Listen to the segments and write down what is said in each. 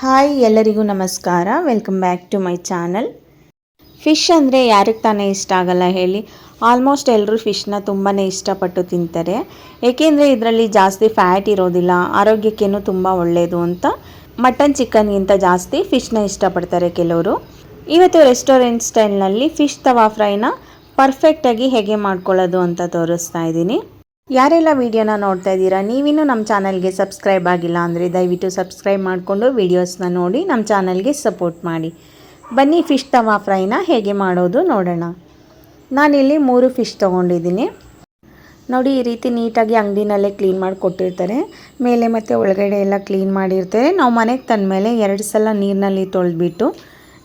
Hi ಎಲ್ಲರಿಗೂ ನಮಸ್ಕಾರ. Welcome back to my channel. Fish ಅಂದರೆ ಯಾರಿಗೆ ತಾನೇ ಇಷ್ಟ ಆಗಲ್ಲ ಹೇಳಿ. ಆಲ್ಮೋಸ್ಟ್ ಎಲ್ಲರೂ ಫಿಶ್ನ ತುಂಬಾ ಇಷ್ಟಪಟ್ಟು ತಿಂತಾರೆ. ಏಕೆಂದರೆ ಇದರಲ್ಲಿ ಜಾಸ್ತಿ ಫ್ಯಾಟ್ ಇರೋದಿಲ್ಲ, ಆರೋಗ್ಯಕ್ಕೇನು ತುಂಬ ಒಳ್ಳೆಯದು ಅಂತ ಮಟನ್ ಚಿಕನ್ಗಿಂತ ಜಾಸ್ತಿ ಫಿಶ್ನ ಇಷ್ಟಪಡ್ತಾರೆ ಕೆಲವರು. ಇವತ್ತು ರೆಸ್ಟೋರೆಂಟ್ ಸ್ಟೈಲ್ನಲ್ಲಿ ಫಿಶ್ ತವಾ ಫ್ರೈನ ಪರ್ಫೆಕ್ಟಾಗಿ ಹೇಗೆ ಮಾಡ್ಕೊಳ್ಳೋದು ಅಂತ ತೋರಿಸ್ತಾ ಇದ್ದೀನಿ. ಯಾರೆಲ್ಲ ವಿಡಿಯೋನ ನೋಡ್ತಾ ಇದ್ದೀರಾ, ನೀವಿನ್ನೂ ನಮ್ಮ ಚಾನಲ್ಗೆ ಸಬ್ಸ್ಕ್ರೈಬ್ ಆಗಿಲ್ಲ ಅಂದರೆ ದಯವಿಟ್ಟು ಸಬ್ಸ್ಕ್ರೈಬ್ ಮಾಡಿಕೊಂಡು ವಿಡಿಯೋಸ್ನ ನೋಡಿ ನಮ್ಮ ಚಾನಲ್ಗೆ ಸಪೋರ್ಟ್ ಮಾಡಿ. ಬನ್ನಿ ಫಿಶ್ ತವಾ ಫ್ರೈನ ಹೇಗೆ ಮಾಡೋದು ನೋಡೋಣ. ನಾನಿಲ್ಲಿ 3 ಫಿಶ್ ತೊಗೊಂಡಿದ್ದೀನಿ. ನೋಡಿ, ಈ ರೀತಿ ನೀಟಾಗಿ ಅಂಗಡಿನಲ್ಲೇ ಕ್ಲೀನ್ ಮಾಡಿ ಕೊಟ್ಟಿರ್ತಾರೆ. ಮೇಲೆ ಮತ್ತು ಒಳಗಡೆ ಎಲ್ಲ ಕ್ಲೀನ್ ಮಾಡಿರ್ತಾರೆ. ನಾವು ಮನೆಗೆ ತಂದ ಮೇಲೆ 2 ಸಲ ನೀರಿನಲ್ಲಿ ತೊಳೆದ್ಬಿಟ್ಟು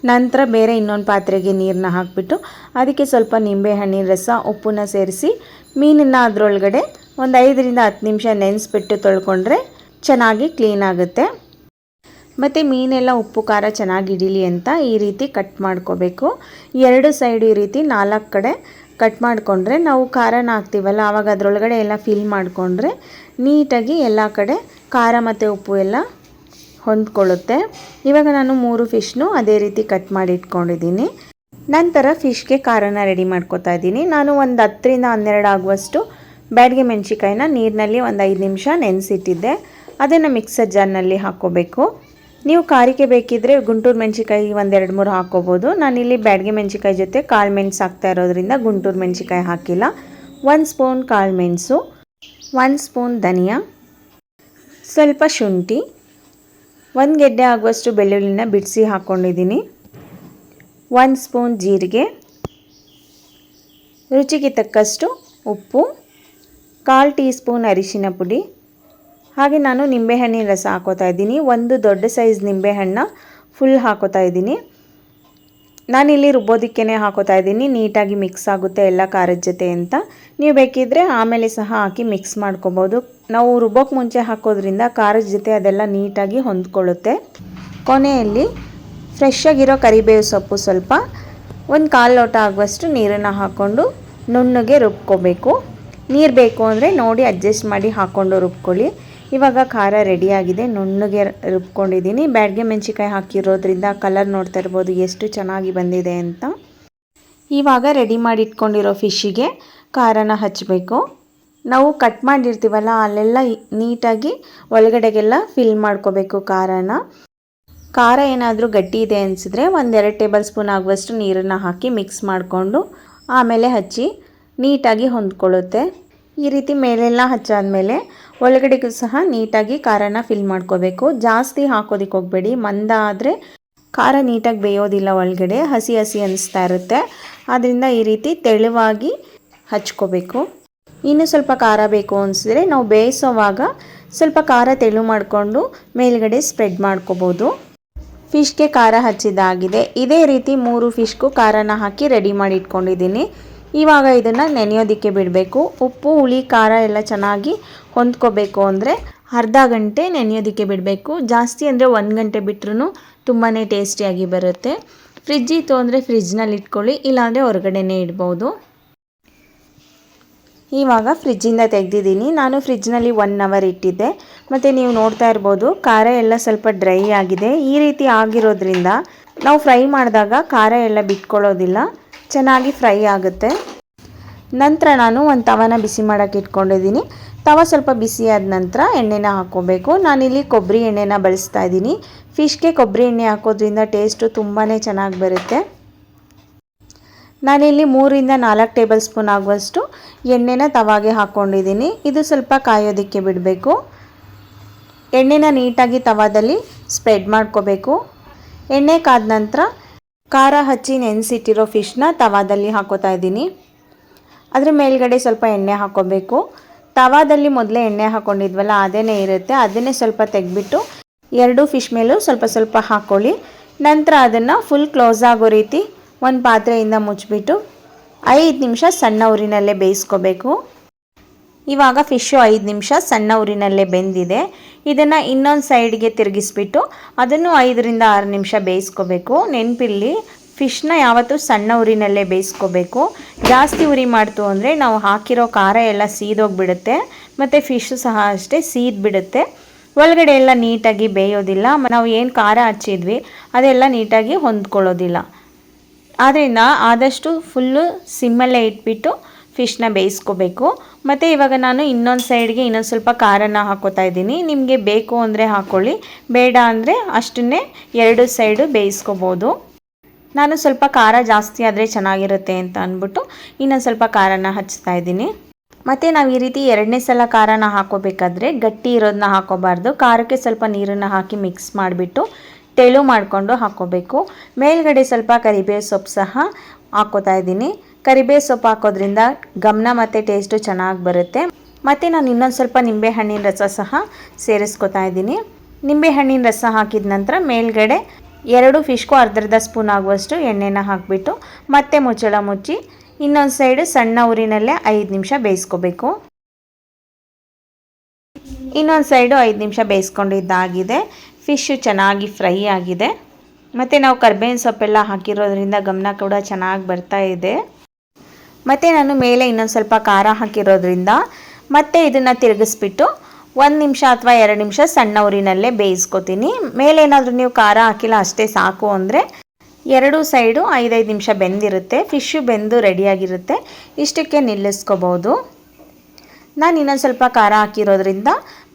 ನಂತರ ಬೇರೆ ಇನ್ನೊಂದು ಪಾತ್ರೆಗೆ ನೀರನ್ನ ಹಾಕಿಬಿಟ್ಟು ಅದಕ್ಕೆ ಸ್ವಲ್ಪ ನಿಂಬೆಹಣ್ಣಿನ ರಸ, ಉಪ್ಪನ್ನ ಸೇರಿಸಿ ಮೀನನ್ನು ಅದರೊಳಗಡೆ ಒಂದು 5 ರಿಂದ 10 ನಿಮಿಷ ನೆನೆಸ್ಬಿಟ್ಟು ತೊಳ್ಕೊಂಡ್ರೆ ಚೆನ್ನಾಗಿ ಕ್ಲೀನ್ ಆಗುತ್ತೆ. ಮತ್ತು ಮೀನೆಲ್ಲ ಉಪ್ಪು ಖಾರ ಚೆನ್ನಾಗಿ ಹಿಡೀಲಿ ಅಂತ ಈ ರೀತಿ ಕಟ್ ಮಾಡ್ಕೋಬೇಕು. 2 ಸೈಡು ಈ ರೀತಿ 4 ಕಡೆ ಕಟ್ ಮಾಡಿಕೊಂಡ್ರೆ ನಾವು ಖಾರನ ಹಾಕ್ತೀವಲ್ಲ, ಆವಾಗ ಅದರೊಳಗಡೆ ಎಲ್ಲ ಫಿಲ್ ಮಾಡಿಕೊಂಡ್ರೆ ನೀಟಾಗಿ ಎಲ್ಲ ಕಡೆ ಖಾರ ಮತ್ತು ಉಪ್ಪು ಎಲ್ಲ ಹೊಂದ್ಕೊಳ್ಳುತ್ತೆ. ಇವಾಗ ನಾನು 3 ಫಿಶ್ನು ಅದೇ ರೀತಿ ಕಟ್ ಮಾಡಿ ಇಟ್ಕೊಂಡಿದ್ದೀನಿ. ನಂತರ ಫಿಶ್ಗೆ ಖಾರನ ರೆಡಿ ಮಾಡ್ಕೊತಾ ಇದ್ದೀನಿ. ನಾನು ಒಂದು 10 ರಿಂದ 12 ಆಗುವಷ್ಟು ಬ್ಯಾಡಗೆ ಮೆಣಸಿಕಾಯಿನ ನೀರಿನಲ್ಲಿ ಒಂದು 5 ನಿಮಿಷ ನೆನೆಸಿಟ್ಟಿದ್ದೆ. ಅದನ್ನು ಮಿಕ್ಸರ್ ಜಾರ್ನಲ್ಲಿ ಹಾಕ್ಕೋಬೇಕು. ನೀವು ಖಾರಕ್ಕೆ ಬೇಕಿದ್ದರೆ ಗುಂಟೂರು ಮೆಣಸಿಕಾಯಿ ಒಂದು 2-3 ಹಾಕ್ಕೋಬೋದು. ನಾನಿಲ್ಲಿ ಬ್ಯಾಡಗೆ ಮೆಣಸಿಕಾಯಿ ಜೊತೆ ಕಾಳು ಮೆಣಸು ಹಾಕ್ತಾ ಇರೋದ್ರಿಂದ ಗುಂಟೂರು ಮೆಣಸಿಕಾಯಿ ಹಾಕಿಲ್ಲ. 1 ಸ್ಪೂನ್ ಕಾಳು ಮೆಣಸು, 1 ಸ್ಪೂನ್ ಧನಿಯಾ, ಸ್ವಲ್ಪ ಶುಂಠಿ, 1 ಗೆಡ್ಡೆ ಆಗುವಷ್ಟು ಬೆಳ್ಳುಳ್ಳಿನ ಬಿಡಿಸಿ ಹಾಕ್ಕೊಂಡಿದ್ದೀನಿ, 1 ಸ್ಪೂನ್ ಜೀರಿಗೆ, ರುಚಿಗೆ ತಕ್ಕಷ್ಟು ಉಪ್ಪು, 1/4 ಟೀ ಸ್ಪೂನ್ ಅರಿಶಿನ ಪುಡಿ. ಹಾಗೆ ನಾನು ನಿಂಬೆಹಣ್ಣಿನ ರಸ ಹಾಕೋತಾ ಇದ್ದೀನಿ. 1 ದೊಡ್ಡ ಸೈಜ್ ನಿಂಬೆಹಣ್ಣ ಫುಲ್ ಹಾಕೋತಾ ಇದ್ದೀನಿ. ನಾನಿಲ್ಲಿ ರುಬ್ಬೋದಕ್ಕೇ ಹಾಕೋತಾ ಇದ್ದೀನಿ, ನೀಟಾಗಿ ಮಿಕ್ಸ್ ಆಗುತ್ತೆ ಎಲ್ಲ ಖಾರದ ಜೊತೆ ಅಂತ. ನೀವು ಬೇಕಿದ್ದರೆ ಆಮೇಲೆ ಸಹ ಹಾಕಿ ಮಿಕ್ಸ್ ಮಾಡ್ಕೊಬೋದು. ನಾವು ರುಬ್ಬೋಕ್ಕೆ ಮುಂಚೆ ಹಾಕೋದ್ರಿಂದ ಖಾರದ ಜೊತೆ ಅದೆಲ್ಲ ನೀಟಾಗಿ ಹೊಂದ್ಕೊಳ್ಳುತ್ತೆ. ಕೊನೆಯಲ್ಲಿ ಫ್ರೆಶ್ ಆಗಿರೋ ಕರಿಬೇವು ಸೊಪ್ಪು ಸ್ವಲ್ಪ, 1/4 ಲೋಟ ಆಗುವಷ್ಟು ನೀರನ್ನು ಹಾಕ್ಕೊಂಡು ನುಣ್ಣಗೆ ರುಬ್ಕೋಬೇಕು. ನೀರು ಬೇಕು ಅಂದರೆ ನೋಡಿ ಅಡ್ಜಸ್ಟ್ ಮಾಡಿ ಹಾಕ್ಕೊಂಡು ರುಬ್ಕೊಳ್ಳಿ. ಇವಾಗ ಖಾರ ರೆಡಿಯಾಗಿದೆ, ನುಣ್ಣಗೆ ರುಬ್ಕೊಂಡಿದ್ದೀನಿ. ಬ್ಯಾಡಗೆ ಮೆಣಸಿಕಾಯಿ ಹಾಕಿರೋದ್ರಿಂದ ಕಲರ್ ನೋಡ್ತಾ ಇರ್ಬೋದು ಎಷ್ಟು ಚೆನ್ನಾಗಿ ಬಂದಿದೆ ಅಂತ. ಇವಾಗ ರೆಡಿ ಮಾಡಿ ಇಟ್ಕೊಂಡಿರೋ ಫಿಶ್ಶಿಗೆ ಖಾರನ ಹಚ್ಚಬೇಕು. ನಾವು ಕಟ್ ಮಾಡಿರ್ತೀವಲ್ಲ ಅಲ್ಲೆಲ್ಲ ನೀಟಾಗಿ ಒಳಗಡೆಗೆಲ್ಲ ಫಿಲ್ ಮಾಡ್ಕೋಬೇಕು ಖಾರನ. ಖಾರ ಏನಾದರೂ ಗಟ್ಟಿ ಇದೆ ಅನಿಸಿದ್ರೆ 1-2 ಟೇಬಲ್ ಸ್ಪೂನ್ ಆಗುವಷ್ಟು ನೀರನ್ನು ಹಾಕಿ ಮಿಕ್ಸ್ ಮಾಡಿಕೊಂಡು ಆಮೇಲೆ ಹಚ್ಚಿ ನೀಟಾಗಿ ಹೊಂದ್ಕೊಳ್ಳುತ್ತೆ. ಈ ರೀತಿ ಮೇಲೆಲ್ಲ ಹಚ್ಚಾದ್ಮೇಲೆ ಒಳಗಡೆಗೂ ಸಹ ನೀಟಾಗಿ ಖಾರನ ಫಿಲ್ ಮಾಡ್ಕೋಬೇಕು. ಜಾಸ್ತಿ ಹಾಕೋದಕ್ಕೆ ಹೋಗಬೇಡಿ, ಮಂದ ಆದರೆ ಖಾರ ನೀಟಾಗಿ ಬೇಯೋದಿಲ್ಲ, ಒಳಗಡೆ ಹಸಿ ಹಸಿ ಅನಿಸ್ತಾ ಇರುತ್ತೆ. ಆದ್ದರಿಂದ ಈ ರೀತಿ ತೆಳುವಾಗಿ ಹಚ್ಕೋಬೇಕು. ಇನ್ನೂ ಸ್ವಲ್ಪ ಖಾರ ಬೇಕು ಅನಿಸಿದ್ರೆ ನಾವು ಬೇಯಿಸೋವಾಗ ಸ್ವಲ್ಪ ಖಾರ ತೆಳು ಮಾಡಿಕೊಂಡು ಮೇಲ್ಗಡೆ ಸ್ಪ್ರೆಡ್ ಮಾಡ್ಕೋಬೋದು. ಫಿಶ್ಗೆ ಖಾರ ಹಚ್ಚಿದ್ದಾಗಿದೆ. ಇದೇ ರೀತಿ 3 ಫಿಶ್ಗೂ ಖಾರನ ಹಾಕಿ ರೆಡಿ ಮಾಡಿ ಇಟ್ಕೊಂಡಿದ್ದೀನಿ. ಇವಾಗ ಇದನ್ನು ನೆನೆಯೋದಕ್ಕೆ ಬಿಡಬೇಕು. ಉಪ್ಪು, ಹುಳಿ, ಖಾರ ಎಲ್ಲ ಚೆನ್ನಾಗಿ ಹೊಂದ್ಕೋಬೇಕು ಅಂದರೆ ಅರ್ಧ ಗಂಟೆ ನೆನೆಯೋದಕ್ಕೆ ಬಿಡಬೇಕು. ಜಾಸ್ತಿ ಅಂದರೆ 1 ಗಂಟೆ ಬಿಟ್ರೂ ತುಂಬಾ ಟೇಸ್ಟಿಯಾಗಿ ಬರುತ್ತೆ. ಫ್ರಿಜ್ ಇತ್ತು ಅಂದರೆ ಫ್ರಿಜ್ನಲ್ಲಿ ಇಟ್ಕೊಳ್ಳಿ, ಇಲ್ಲಾಂದರೆ ಹೊರಗಡೆನೇ ಇಡ್ಬೋದು. ಇವಾಗ ಫ್ರಿಜ್ಜಿಂದ ತೆಗೆದಿದ್ದೀನಿ. ನಾನು ಫ್ರಿಜ್ನಲ್ಲಿ 1 ಅವರ್ ಇಟ್ಟಿದ್ದೆ. ಮತ್ತು ನೀವು ನೋಡ್ತಾ ಇರ್ಬೋದು ಖಾರ ಎಲ್ಲ ಸ್ವಲ್ಪ ಡ್ರೈ ಆಗಿದೆ. ಈ ರೀತಿ ಆಗಿರೋದ್ರಿಂದ ನಾವು ಫ್ರೈ ಮಾಡಿದಾಗ ಖಾರ ಎಲ್ಲ ಬಿಟ್ಕೊಳ್ಳೋದಿಲ್ಲ, ಚೆನ್ನಾಗಿ ಫ್ರೈ ಆಗುತ್ತೆ. ನಂತರ ನಾನು ಒಂದು ತವನ ಬಿಸಿ ಮಾಡೋಕ್ಕೆ ಇಟ್ಕೊಂಡಿದ್ದೀನಿ. ತವ ಸ್ವಲ್ಪ ಬಿಸಿ ಆದ ನಂತರ ಎಣ್ಣೆನ ಹಾಕ್ಕೋಬೇಕು. ನಾನಿಲ್ಲಿ ಕೊಬ್ಬರಿ ಎಣ್ಣೆನ ಬಳಸ್ತಾ ಇದ್ದೀನಿ. ಫಿಶ್ಗೆ ಕೊಬ್ಬರಿ ಎಣ್ಣೆ ಹಾಕೋದ್ರಿಂದ ಟೇಸ್ಟು ತುಂಬಾ ಚೆನ್ನಾಗಿ ಬರುತ್ತೆ. ನಾನಿಲ್ಲಿ 3 ರಿಂದ 4 ಟೇಬಲ್ ಸ್ಪೂನ್ ಆಗುವಷ್ಟು ಎಣ್ಣೆನ ತವಾಗೆ ಹಾಕ್ಕೊಂಡಿದ್ದೀನಿ. ಇದು ಸ್ವಲ್ಪ ಕಾಯೋದಕ್ಕೆ ಬಿಡಬೇಕು. ಎಣ್ಣೆನ ನೀಟಾಗಿ ತವಾದಲ್ಲಿ ಸ್ಪ್ರೆಡ್ ಮಾಡ್ಕೋಬೇಕು. ಎಣ್ಣೆ ಕಾದ ನಂತರ ಖಾರ ಹಚ್ಚಿ ನೆನೆಸಿಟ್ಟಿರೋ ಫಿಶ್ನ ತವಾದಲ್ಲಿ ಹಾಕೋತಾ ಇದ್ದೀನಿ. ಅದ್ರ ಮೇಲ್ಗಡೆ ಸ್ವಲ್ಪ ಎಣ್ಣೆ ಹಾಕ್ಕೋಬೇಕು. ತವಾದಲ್ಲಿ ಮೊದಲೇ ಎಣ್ಣೆ ಹಾಕ್ಕೊಂಡಿದ್ವಲ್ಲ ಅದೇ ಇರುತ್ತೆ, ಅದನ್ನೇ ಸ್ವಲ್ಪ ತೆಗೆದ್ಬಿಟ್ಟು 2 ಫಿಶ್ ಮೇಲೂ ಸ್ವಲ್ಪ ಸ್ವಲ್ಪ ಹಾಕ್ಕೊಳ್ಳಿ. ನಂತರ ಅದನ್ನು ಫುಲ್ ಕ್ಲೋಸ್ ಆಗೋ ರೀತಿ ಒಂದು ಪಾತ್ರೆಯಿಂದ ಮುಚ್ಚಿಬಿಟ್ಟು 5 ನಿಮಿಷ ಸಣ್ಣ ಉರಿನಲ್ಲೇ ಬೇಯಿಸ್ಕೋಬೇಕು. ಇವಾಗ ಫಿಶ್ಶು 5 ನಿಮಿಷ ಸಣ್ಣ ಉರಿನಲ್ಲೇ ಬೆಂದಿದೆ. ಇದನ್ನು ಇನ್ನೊಂದು ಸೈಡ್ಗೆ ತಿರುಗಿಸ್ಬಿಟ್ಟು ಅದನ್ನು 5 ರಿಂದ 6 ನಿಮಿಷ ಬೇಯಿಸ್ಕೋಬೇಕು. ನೆನಪಿರಲಿ, ಫಿಶ್ನ ಯಾವತ್ತೂ ಸಣ್ಣ ಉರಿನಲ್ಲೇ ಬೇಯಿಸ್ಕೋಬೇಕು. ಜಾಸ್ತಿ ಉರಿ ಮಾಡ್ತು ಅಂದರೆ ನಾವು ಹಾಕಿರೋ ಖಾರ ಎಲ್ಲ ಸೀದೋಗಿಬಿಡುತ್ತೆ, ಮತ್ತು ಫಿಶ್ಶು ಸಹ ಅಷ್ಟೇ ಸೀದ್ಬಿಡುತ್ತೆ. ಒಳಗಡೆ ಎಲ್ಲ ನೀಟಾಗಿ ಬೇಯೋದಿಲ್ಲ. ನಾವು ಏನು ಖಾರ ಹಚ್ಚಿದ್ವಿ ಅದೆಲ್ಲ ನೀಟಾಗಿ ಹೊಂದ್ಕೊಳ್ಳೋದಿಲ್ಲ. ಆದ್ದರಿಂದ ಆದಷ್ಟು ಫುಲ್ಲು ಸಿಮ್ಮಲ್ಲೇ ಇಟ್ಬಿಟ್ಟು ಫಿಶ್ನ ಬೇಯಿಸ್ಕೋಬೇಕು. ಮತ್ತು ಇವಾಗ ನಾನು ಇನ್ನೊಂದು ಸೈಡ್ಗೆ ಇನ್ನೊಂದು ಸ್ವಲ್ಪ ಖಾರನ ಹಾಕೋತಾ ಇದ್ದೀನಿ. ನಿಮಗೆ ಬೇಕು ಅಂದರೆ ಹಾಕ್ಕೊಳ್ಳಿ, ಬೇಡ ಅಂದರೆ ಅಷ್ಟನ್ನೇ ಎರಡು ಸೈಡು ಬೇಯಿಸ್ಕೋಬೋದು. ನಾನು ಸ್ವಲ್ಪ ಖಾರ ಜಾಸ್ತಿ ಆದರೆ ಚೆನ್ನಾಗಿರುತ್ತೆ ಅಂತ ಅಂದ್ಬಿಟ್ಟು ಇನ್ನೊಂದು ಸ್ವಲ್ಪ ಖಾರನ ಹಚ್ತಾ ಇದ್ದೀನಿ. ಮತ್ತು ನಾವು ಈ ರೀತಿ ಎರಡನೇ ಸಲ ಖಾರನ ಹಾಕೋಬೇಕಾದ್ರೆ ಗಟ್ಟಿ ಇರೋದನ್ನ ಹಾಕೋಬಾರ್ದು. ಖಾರಕ್ಕೆ ಸ್ವಲ್ಪ ನೀರನ್ನು ಹಾಕಿ ಮಿಕ್ಸ್ ಮಾಡಿಬಿಟ್ಟು ತೆಳು ಮಾಡಿಕೊಂಡು ಹಾಕ್ಕೋಬೇಕು. ಮೇಲ್ಗಡೆ ಸ್ವಲ್ಪ ಕರಿಬೇವು ಸೊಪ್ಪು ಸಹ ಹಾಕ್ಕೋತಾ ಇದ್ದೀನಿ. ಕರಿಬೇವು ಸೊಪ್ಪು ಹಾಕೋದ್ರಿಂದ ಗಮನ ಮತ್ತು ಟೇಸ್ಟು ಚೆನ್ನಾಗಿ ಬರುತ್ತೆ. ಮತ್ತು ನಾನು ಇನ್ನೊಂದು ಸ್ವಲ್ಪ ನಿಂಬೆಹಣ್ಣಿನ ರಸ ಸಹ ಸೇರಿಸ್ಕೊತಾ ಇದ್ದೀನಿ. ನಿಂಬೆಹಣ್ಣಿನ ರಸ ಹಾಕಿದ ನಂತರ ಮೇಲ್ಗಡೆ 2 ಫಿಶ್ಗೂ ಅರ್ಧ ಸ್ಪೂನ್ ಆಗುವಷ್ಟು ಎಣ್ಣೆನ ಹಾಕಿಬಿಟ್ಟು ಮತ್ತೆ ಮುಚ್ಚಳ ಮುಚ್ಚಿ ಇನ್ನೊಂದು ಸೈಡು ಸಣ್ಣ ಉರಿನಲ್ಲೇ 5 ನಿಮಿಷ ಬೇಯಿಸ್ಕೋಬೇಕು. ಇನ್ನೊಂದು ಸೈಡು 5 ನಿಮಿಷ ಬೇಯಿಸ್ಕೊಂಡಿದ್ದಾಗಿದೆ. ಫಿಶ್ಶು ಚೆನ್ನಾಗಿ ಫ್ರೈ ಆಗಿದೆ. ಮತ್ತು ನಾವು ಕರ್ಬೇವಿನ ಸೊಪ್ಪೆಲ್ಲ ಹಾಕಿರೋದ್ರಿಂದ ಗಮನ ಕೂಡ ಚೆನ್ನಾಗಿ ಬರ್ತಾ ಇದೆ. ಮತ್ತು ನಾನು ಮೇಲೆ ಇನ್ನೊಂದು ಸ್ವಲ್ಪ ಖಾರ ಹಾಕಿರೋದ್ರಿಂದ ಮತ್ತೆ ಇದನ್ನು ತಿರುಗಿಸ್ಬಿಟ್ಟು 1 ನಿಮಿಷ ಅಥವಾ 2 ನಿಮಿಷ ಸಣ್ಣ ಉರಿನಲ್ಲೇ ಬೇಯಿಸ್ಕೊತೀನಿ. ಮೇಲೇನಾದರೂ ನೀವು ಖಾರ ಹಾಕಿಲ್ಲ ಅಷ್ಟೇ ಸಾಕು ಅಂದರೆ 2 ಸೈಡು 5-5 ನಿಮಿಷ ಬೆಂದಿರುತ್ತೆ. ಫಿಶ್ಶು ಬೆಂದು ರೆಡಿಯಾಗಿರುತ್ತೆ. ಇಷ್ಟಕ್ಕೆ ನಿಲ್ಲಿಸ್ಕೋಬೋದು. ನಾನು ಇನ್ನೊಂದು ಸ್ವಲ್ಪ ಖಾರ ಹಾಕಿರೋದ್ರಿಂದ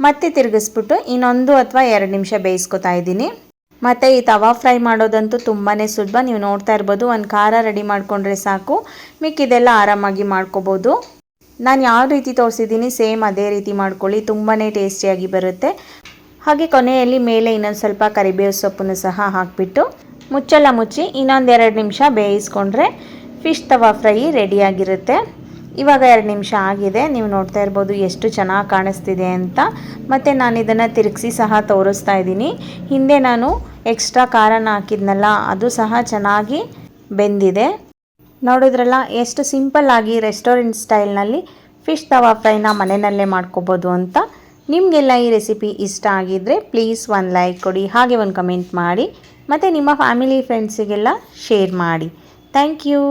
ಮತ್ತೆ ತಿರುಗಿಸ್ಬಿಟ್ಟು ಇನ್ನೊಂದು ಅಥವಾ 2 ನಿಮಿಷ ಬೇಯಿಸ್ಕೊತಾ ಇದ್ದೀನಿ. ಮತ್ತು ಈ ತವಾ ಫ್ರೈ ಮಾಡೋದಂತೂ ತುಂಬಾ ಸುಲಭ. ನೀವು ನೋಡ್ತಾ ಇರ್ಬೋದು, ಒಂದು ಖಾರ ರೆಡಿ ಮಾಡಿಕೊಂಡ್ರೆ ಸಾಕು, ಮಿಕ್ಕಿದೆಲ್ಲ ಆರಾಮಾಗಿ ಮಾಡ್ಕೋಬೋದು. ನಾನು ಯಾವ ರೀತಿ ತೋರಿಸಿದ್ದೀನಿ ಸೇಮ್ ಅದೇ ರೀತಿ ಮಾಡ್ಕೊಳ್ಳಿ, ತುಂಬಾ ಟೇಸ್ಟಿಯಾಗಿ ಬರುತ್ತೆ. ಹಾಗೆ ಕೊನೆಯಲ್ಲಿ ಮೇಲೆ ಇನ್ನೊಂದು ಸ್ವಲ್ಪ ಕರಿಬೇವು ಸೊಪ್ಪನ್ನು ಸಹ ಹಾಕಿಬಿಟ್ಟು ಮುಚ್ಚಳ ಮುಚ್ಚಿ ಇನ್ನೊಂದು 2 ನಿಮಿಷ ಬೇಯಿಸ್ಕೊಂಡ್ರೆ ಫಿಶ್ ತವಾ ಫ್ರೈ ರೆಡಿಯಾಗಿರುತ್ತೆ. ಇವಾಗ 2 ನಿಮಿಷ ಆಗಿದೆ. ನೀವು ನೋಡ್ತಾ ಇರ್ಬೋದು ಎಷ್ಟು ಚೆನ್ನಾಗಿ ಕಾಣಿಸ್ತಿದೆ ಅಂತ. ಮತ್ತು ನಾನು ಇದನ್ನು ತಿರುಗಿಸಿ ಸಹ ತೋರಿಸ್ತಾ ಇದ್ದೀನಿ. ಹಿಂದೆ ನಾನು ಎಕ್ಸ್ಟ್ರಾ ಖಾರನ ಹಾಕಿದ್ನಲ್ಲ, ಅದು ಸಹ ಚೆನ್ನಾಗಿ ಬೆಂದಿದೆ. ನೋಡಿದ್ರಲ್ಲ ಎಷ್ಟು ಸಿಂಪಲ್ಲಾಗಿ ರೆಸ್ಟೋರೆಂಟ್ ಸ್ಟೈಲ್ನಲ್ಲಿ ಫಿಶ್ ತವಾ ಫ್ರೈನ ಮನೆಯಲ್ಲೇ ಮಾಡ್ಕೋಬೋದು ಅಂತ. ನಿಮಗೆಲ್ಲ ಈ ರೆಸಿಪಿ ಇಷ್ಟ ಆಗಿದ್ದರೆ ಪ್ಲೀಸ್ ಒಂದು ಲೈಕ್ ಕೊಡಿ, ಹಾಗೆ ಒಂದು ಕಮೆಂಟ್ ಮಾಡಿ, ಮತ್ತು ನಿಮ್ಮ ಫ್ಯಾಮಿಲಿ ಫ್ರೆಂಡ್ಸಿಗೆಲ್ಲ ಶೇರ್ ಮಾಡಿ. Thank you.